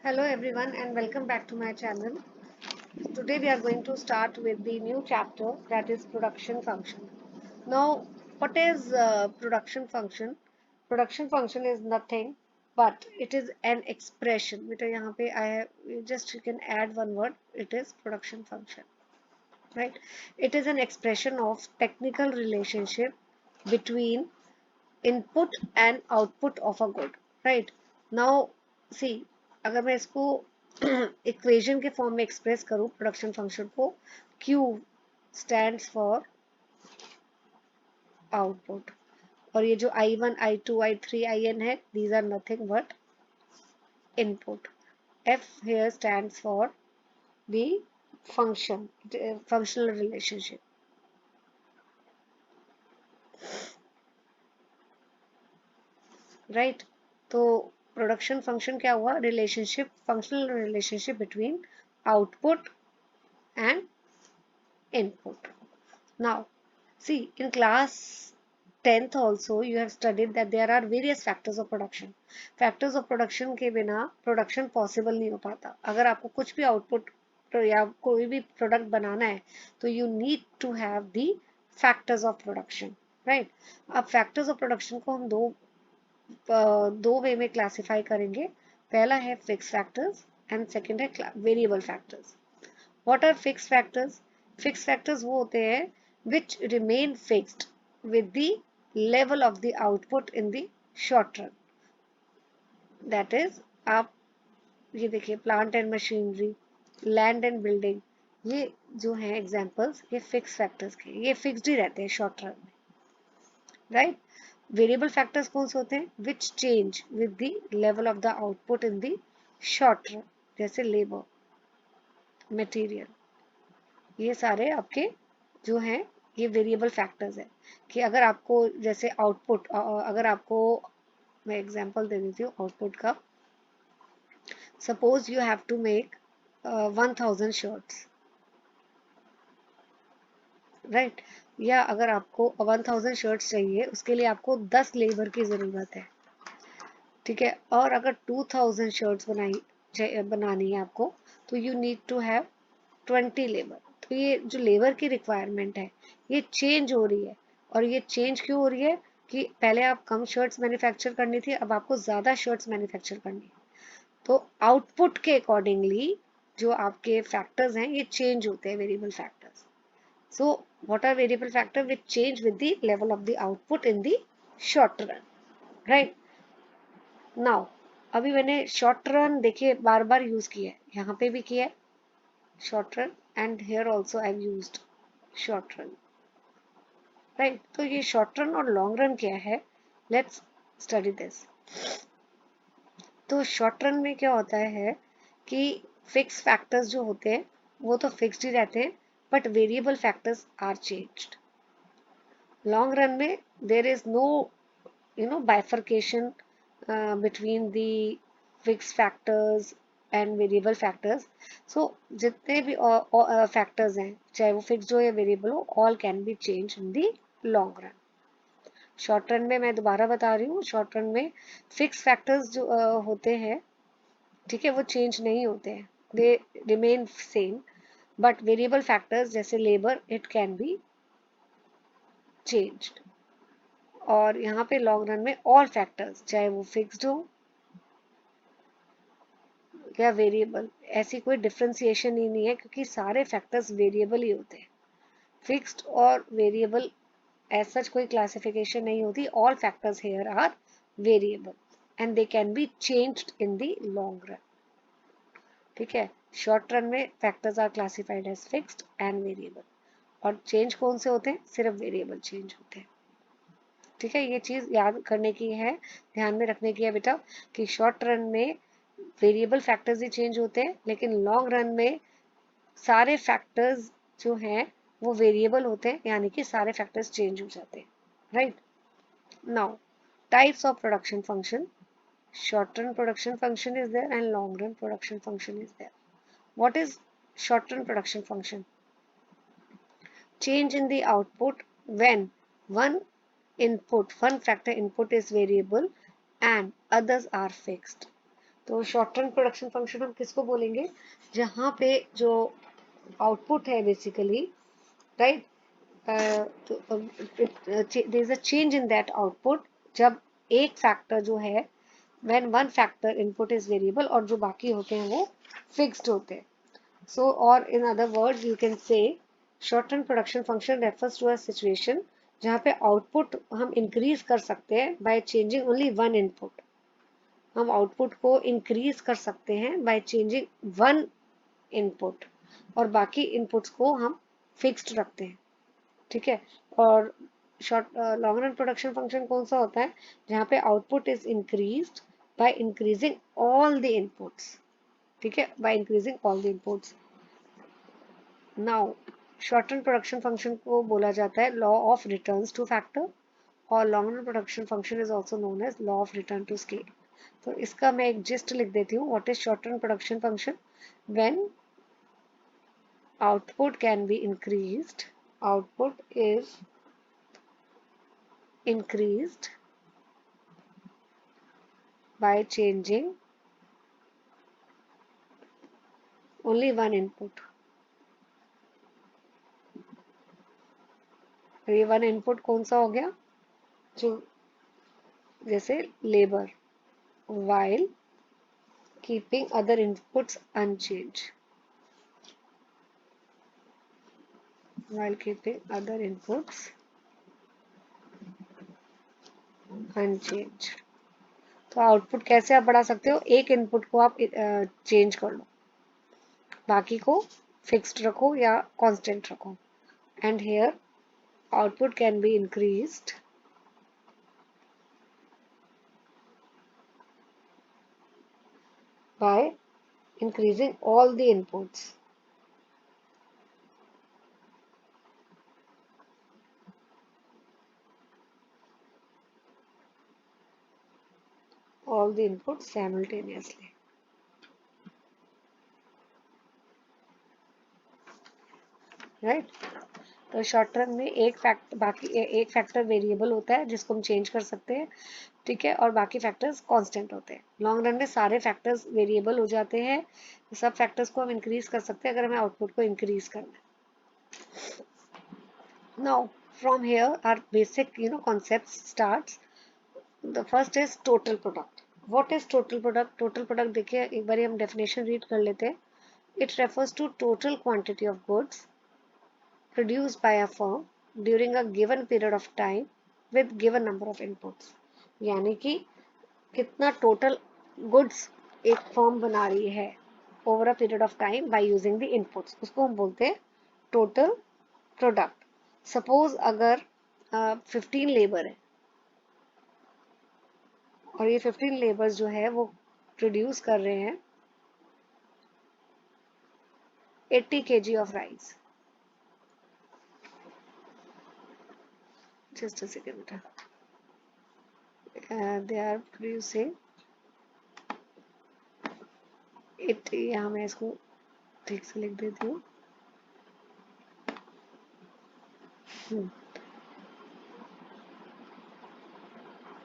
Hello everyone and welcome back to my channel. Today we are going to start with the new chapter, that is production function. Now what is production function? Production function is nothing but it is an expression. बेटा यहाँ पे I have you can add one word. It is production function, right? It is an expression of technical relationship between input and output of a good, right? Now see, अगर मैं इसको equation के form में express करूं production function को, Q stands for output, और ये जो I1 I2 I3 IN है, these are nothing but input. F here stands for the function, functional relationship, right? तो प्रोडक्शन फंक्शन क्या हुआ? Relationship, functional relationship between output and input. Now, see, in class 10th also you have studied that there are various factors of production. Factors of production के बिना production possible नहीं हो पाता. अगर आपको कुछ भी output या कोई भी product बनाना है तो you need to have the factors of production, right? अब factors of production को हम दो वे में क्लासिफाई करेंगे. पहला है फिक्स फैक्टर्स एंड सेकंड है variable factors. What are fixed factors? Fixed factors वो होते हैं which remain fixed with the level of the output in the short run. That is, आप ये देखिए, plant and machinery, land and building, ये जो हैं एग्जांपल्स, ये फिक्स फैक्टर्स के, ये फिक्स्ड ही रहते हैं शॉर्ट रन में, राइट? वेरिएबल फैक्टर्स कौन से होते हैं? विच change with the level of the output in the short run, जैसे लेबर, मटेरियल, ये सारे आपके जो हैं ये वेरिएबल फैक्टर्स हैं. कि अगर आपको जैसे आउटपुट, अगर आपको मैं एग्जांपल दे देती हूँ आउटपुट का. Suppose you have to make 1000 shirts, right? या अगर आपको 1000 शर्ट्स चाहिए, उसके लिए आपको 10 लेबर की ज़रूरत है, ठीक है? और अगर 2000 शर्ट्स बनानी है आपको, तो you need to have 20 labour. तो ये जो लेबर की रिक्वायरमेंट है ये चेंज हो रही है. और ये चेंज क्यों हो रही है? कि पहले आप कम शर्ट्स मैन्युफैक्चर करनी थी, अब आपको ज़्यादा शर्ट्स मैन्युफैक्चर करनी है. तो आउटपुट के अकॉर्डिंगली जो आपके फैक्टर्स हैं ये चेंज होते हैं, variable factors. So what are variable factor? Which change with the level of the output in the short run, right? Now अभी मैंने शॉर्ट रन देखिए बार बार यूज किया है, यहाँ पे भी किया है short run and here also I've used short run, right? तो ये short run और long run क्या है? Let's study this. तो short run में क्या होता है कि fixed factors जो होते हैं वो तो fixed ही रहते हैं, but variable factors are changed. Long run में there is no bifurcation between the fixed factors and variable factors. So जितने भी फैक्टर्स हैं, चाहे वो फिक्स्ड हो या वेरिएबल हो, all can be change in the long run. Short run में मैं दोबारा बता रही हूँ, शॉर्ट रन में फिक्स फैक्टर्स जो होते हैं, ठीक है, वो चेंज नहीं होते हैं, they remain same. But variable factors जैसे labour, it can be changed. और यहाँ पे लॉन्ग रन में ऑल फैक्टर्स, चाहे वो फिक्स्ड हो या वेरिएबल, ऐसी कोई डिफ्रेंसिएशन ही नहीं है, क्योंकि सारे फैक्टर्स वेरिएबल ही होते हैं. फिक्स्ड और वेरिएबल एज सच कोई क्लासिफिकेशन नहीं होती. All factors here are variable and they can be changed in the long run, ठीक है? शॉर्ट रन में factors are classified as fixed and variable, और चेंज कौन से होते हैं? सिर्फ वेरिएबल चेंज होते हैं, ठीक है? ये चीज याद करने की है, ध्यान में रखने की है बेटा, कि शॉर्ट रन में वेरिएबल फैक्टर्स ही चेंज होते हैं, लेकिन लॉन्ग रन में सारे फैक्टर्स जो हैं वो वेरिएबल होते हैं, यानी कि सारे फैक्टर्स चेंज हो जाते हैं, right? Now types of production function. Short run production function is there and long run production function is there. What is short run production function? Change in the output when one factor input is variable and others are fixed. तो short term production function हम किसको बोलेंगे, जहाँ पे जो output है basically, right, there is a change in that output, जब एक फैक्टर जो है, when one factor input is variable और जो बाकी होते हैं वो फिक्स्ड होते हैं. So, or in other words, you can say short-term production function refers to a situation जहाँ पे आउटपुट हम इंक्रीज कर सकते हैं by changing only one input. हम आउटपुट को इंक्रीज कर सकते हैं बाय चेंजिंग वन इनपुट और बाकी इनपुट्स को हम फिक्स्ड रखते हैं. ठीक है. और short long run production function कौन सा होता है, जहाँ पे output is increased by increasing all the inputs. ठीक है, by increasing all the inputs. Now short term production function को बोला जाता है law of returns to factor, और long run production function is also known as law of return to scale. तो इसका मैं एक जिस्ट लिख देती हूँ. What is short term production function, when output can be increased, output is increased by changing only one input. ये one input कौन सा हो गया, जो जैसे labour, while keeping other inputs unchanged, while keeping other inputs unchanged. तो output कैसे आप बढ़ा सकते हो, एक इनपुट को आप चेंज कर लो, बाकी को फिक्स्ड रखो या कांस्टेंट रखो. And here output can be increased by increasing all the inputs. All the inputs simultaneously. Right. तो शॉर्ट टर्म में एक फैक्टर वेरिएबल होता है जिसको हम चेंज कर सकते हैं. ठीक है, और बाकी फैक्टर्स कांस्टेंट होते हैं. लॉन्ग रन में सारे फैक्टर्स वेरिएबल हो जाते हैं. सब फैक्टर्स को हम इंक्रीज कर सकते हैं अगर हमें आउटपुट को इंक्रीज करना है. Now from here our basic concepts starts. The first is total product. What is total product? Total product देखिए एक बार हम डेफिनेशन रीड कर लेते हैं. It refers to total quantity of goods produced by a firm during a given period of time with given number of inputs. यानी कि कितना total goods एक फर्म बना रही है over a period of time by using the inputs, उसको हम बोलते हैं टोटल प्रोडक्ट. सपोज अगर 15 लेबर है और ये 15 लेबर्स जो है वो प्रोड्यूस कर रहे हैं 80 kg of rice. Just a second बेटा. they are producing 80, यहाँ मैं इसको ठीक से लिख देती हूँ.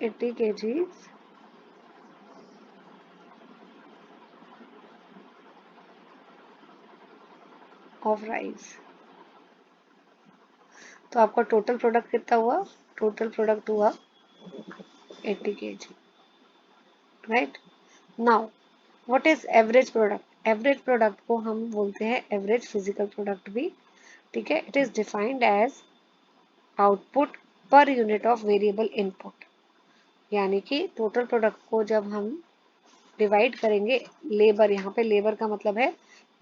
80 kgs ऑफ राइस. तो आपका टोटल प्रोडक्ट कितना हुआ, टोटल प्रोडक्ट हुआ 80 kg. Right. Now what is average product. Average product को हम बोलते हैं एवरेज फिजिकल प्रोडक्ट भी. ठीक है. It is defined as output per unit of variable input. यानी कि टोटल प्रोडक्ट को जब हम डिवाइड करेंगे लेबर, यहाँ पे लेबर का मतलब है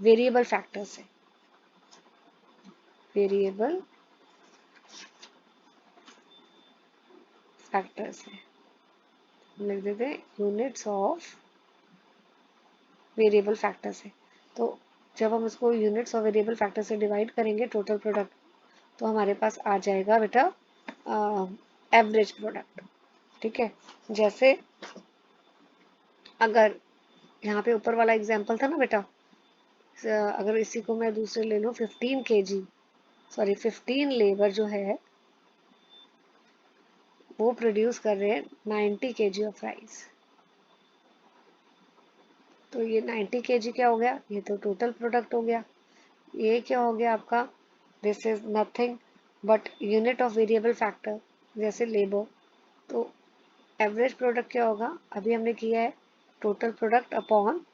वेरिएबल फैक्टर से, वेरिएबल फैक्टर से लिख देते हैं यूनिट्स ऑफ वेरिएबल फैक्टर से. तो जब हम इसको यूनिट्स ऑफ वेरिएबल फैक्टर से डिवाइड करेंगे टोटल प्रोडक्ट, तो हमारे पास आ जाएगा बेटा एवरेज प्रोडक्ट. ठीक है. जैसे अगर यहाँ पे ऊपर वाला एग्जांपल था ना बेटा, अगर इसी को मैं दूसरे ले लूँ 15 kg, सॉरी 15 लेबर जो है वो प्रोड्यूस कर रहे हैं 90 kg ऑफ राइस. तो ये 90 kg क्या हो गया, ये तो टोटल प्रोडक्ट हो गया। ये क्या हो गया आपका, this is nothing but unit of variable factor, जैसे लेबर। तो एवरेज प्रोडक्ट क्या होगा, अभी हमने किया है total product upon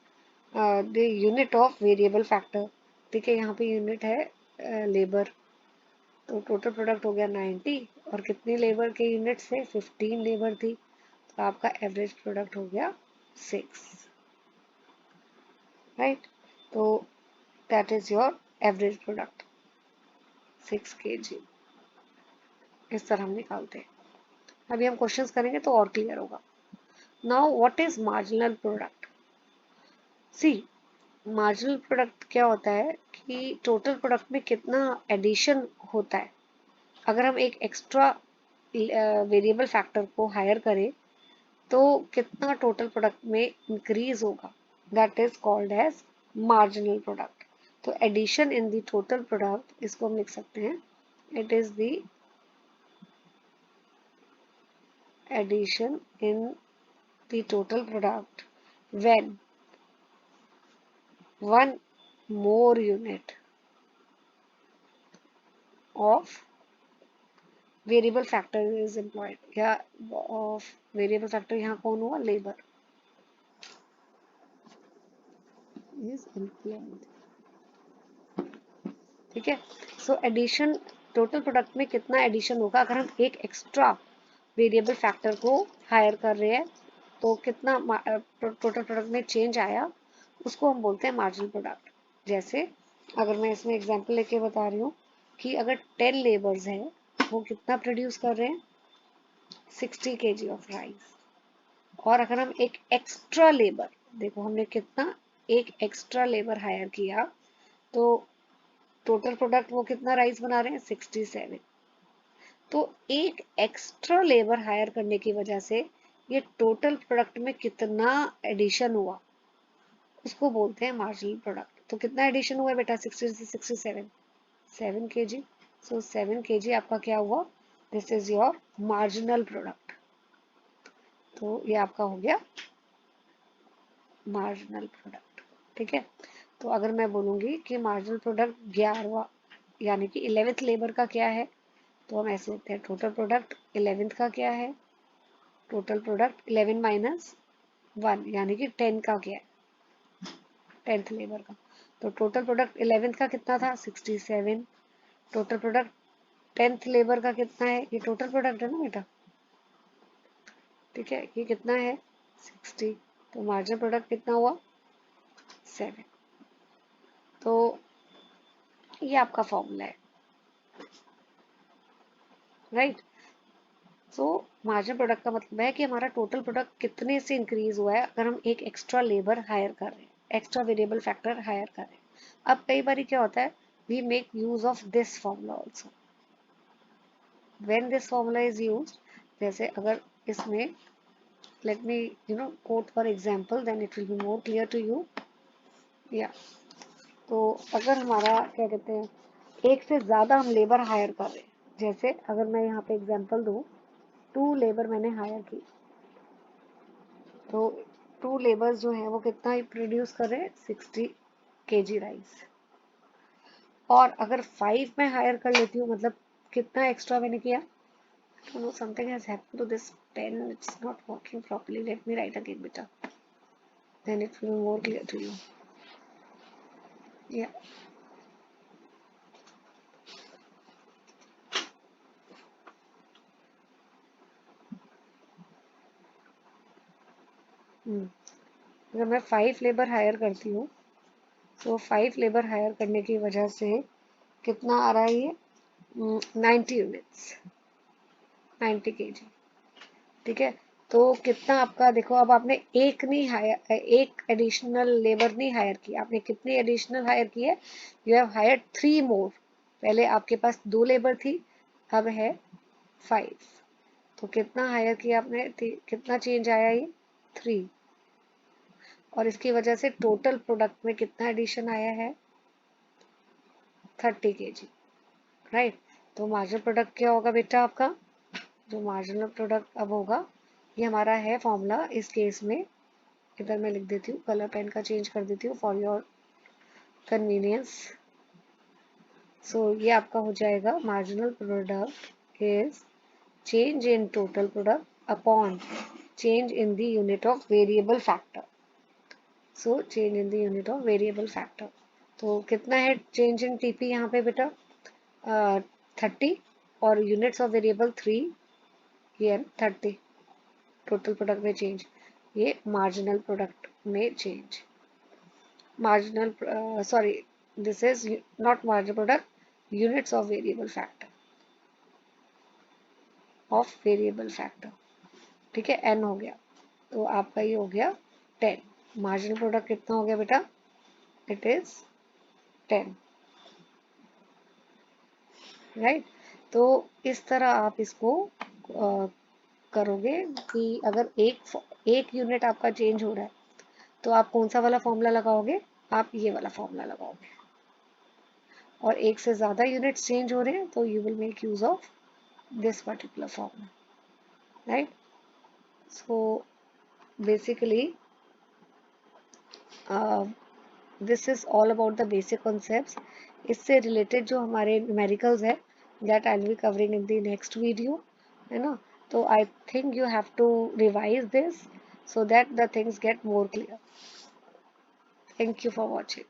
the unit of variable factor. ठीक है, यहाँ पे यूनिट है लेबर। तो टोटल प्रोडक्ट हो गया 90 और कितनी लेबर के यूनिट से 15 लेबर थी, तो आपका एवरेज प्रोडक्ट हो गया 6, राइट। तो that is your average product 6 kg। इस तरह हम निकालते हैं। अभी हम क्वेश्चंस करेंगे तो और क्लियर होगा। Now what is marginal product. See, marginal product क्या होता है कि टोटल प्रोडक्ट में कितना एडिशन होता है। अगर हम एक एक्स्ट्रा वेरिएबल फैक्टर को हायर करें तो कितना टोटल प्रोडक्ट में इंक्रीज होगा, that is called as marginal product. तो addition in the total product, इसको हम लिख सकते हैं, it is the addition in the total product when one more unit of variable factor is employed, या of variable factor यहाँ कौन हुआ, लेबर इज एम्प्लॉयड। ठीक है, सो एडिशन टोटल प्रोडक्ट में कितना एडिशन होगा अगर हम एक एक्स्ट्रा वेरिएबल फैक्टर को हायर कर रहे हैं, तो कितना टोटल प्रोडक्ट में चेंज आया, उसको हम बोलते हैं मार्जिनल प्रोडक्ट। जैसे अगर मैं इसमें एग्जांपल लेके बता रही हूँ कि अगर 10 लेबर्स हैं, वो कितना प्रोड्यूस कर रहे हैं, 60 kg ऑफ राइस। और अगर हम एक एक्स्ट्रा लेबर, देखो हमने कितना एक एक्स्ट्रा लेबर हायर किया, तो टोटल प्रोडक्ट वो कितना राइस बना रहे हैं, 67। तो एक एक्स्ट्रा लेबर हायर करने की वजह से ये टोटल प्रोडक्ट में कितना एडिशन हुआ, उसको बोलते हैं मार्जिनल प्रोडक्ट। तो कितना एडिशन हुआ बेटा, 60 से 67, 7 kg। सो 7 kg आपका क्या हुआ, this is your marginal product. तो ये आपका हो गया मार्जिनल प्रोडक्ट। ठीक है, तो अगर मैं बोलूंगी कि मार्जिनल प्रोडक्ट 11वां यानी कि 11th लेबर का क्या है, तो हम ऐसे लिखते हैं टोटल प्रोडक्ट 11th का क्या है, टोटल प्रोडक्ट 11 माइनस 1 यानी कि 10 का क्या है, 10th लेबर का। तो टोटल प्रोडक्ट 11th का कितना था, 67। टोटल प्रोडक्ट 10th लेबर का कितना है, ये टोटल प्रोडक्ट है ना बेटा, ठीक है, ये कितना है 60। तो मार्जिनल प्रोडक्ट कितना हुआ, 7। तो ये आपका फॉर्मूला है, राइट। सो मार्जिनल प्रोडक्ट का मतलब है कि हमारा टोटल प्रोडक्ट कितने से इंक्रीज हुआ है अगर हम एक एक्स्ट्रा लेबर हायर कर रहे हैं, एक्स्ट्रा वेरिएबल फैक्टर हायर कर रहे हैं। अब कई बार क्या होता है, we make use of this formula also when this formula is used. जैसे अगर इसमें let me quote for example, then it will be more clear to you. या तो अगर हमारा क्या कहते हैं, एक से ज्यादा हम लेबर हायर कर रहे हैं, जैसे अगर मैं यहाँ पे एग्जांपल दूं, 2 लेबर मैंने हायर की, तो 2 लेबर्स जो हैं वो कितना प्रोड्यूस कर रहे हैं, 60 kg राइस। और अगर 5 मैं हायर कर लेती हूँ, मतलब कितना एक्स्ट्रा मैंने किया, तो no something has happened to this pen, it's not working properly, let me write again बेटा, then it will be more clear to you. या अगर मैं 5 लेबर हायर करती हूँ, तो 5 लेबर हायर करने की वजह से कितना आ रहा है ये, 90 यूनिट्स, 90 kg। ठीक है, तो कितना आपका देखो, अब आपने एक नहीं हायर, एक एडिशनल लेबर नहीं हायर किया, आपने कितनी एडिशनल हायर की है, यू हैव हायर 3 मोर। पहले आपके पास 2 लेबर थी, अब है 5। तो कितना हायर किया आपने, कितना चेंज आया, ये 3। और इसकी वजह से टोटल प्रोडक्ट में कितना एडिशन आया है, 30 kg, राइट। तो मार्जिनल प्रोडक्ट क्या होगा बेटा आपका, जो मार्जिनल प्रोडक्ट अब होगा, ये हमारा है फॉर्मूला इस केस में, इधर मैं लिख देती हूँ, कलर पेन का चेंज कर देती हूँ फॉर योर कन्वीनियंस। सो ये आपका हो जाएगा marginal product is change in total product upon change in the unit of variable factor. So change in the unit of variable factor. तो कितना है change in TP यहाँ पे बेटा 30 और units of variable 3 ये 30 total product में change, ये marginal product में change, marginal sorry this is not marginal product, units of variable factor of variable factor, ठीक है n हो गया, तो आपका ये हो गया 10। मार्जिनल प्रोडक्ट कितना हो गया बेटा, इट इज 10, राइट। तो इस तरह आप इसको करोगे कि अगर एक यूनिट आपका चेंज हो रहा है तो आप कौन सा वाला फॉर्मूला लगाओगे, आप ये वाला फॉर्मूला लगाओगे, और एक से ज़्यादा यूनिट्स चेंज हो रहे हैं तो you will make use of this particular formula, right. So basically this is all about the basic concepts. इससे रिलेटेड जो हमारे न्यूमेरिकल्स है that I will be covering in the next video, है ना। तो I think you have to revise this so that the things get more clear. Thank you for watching.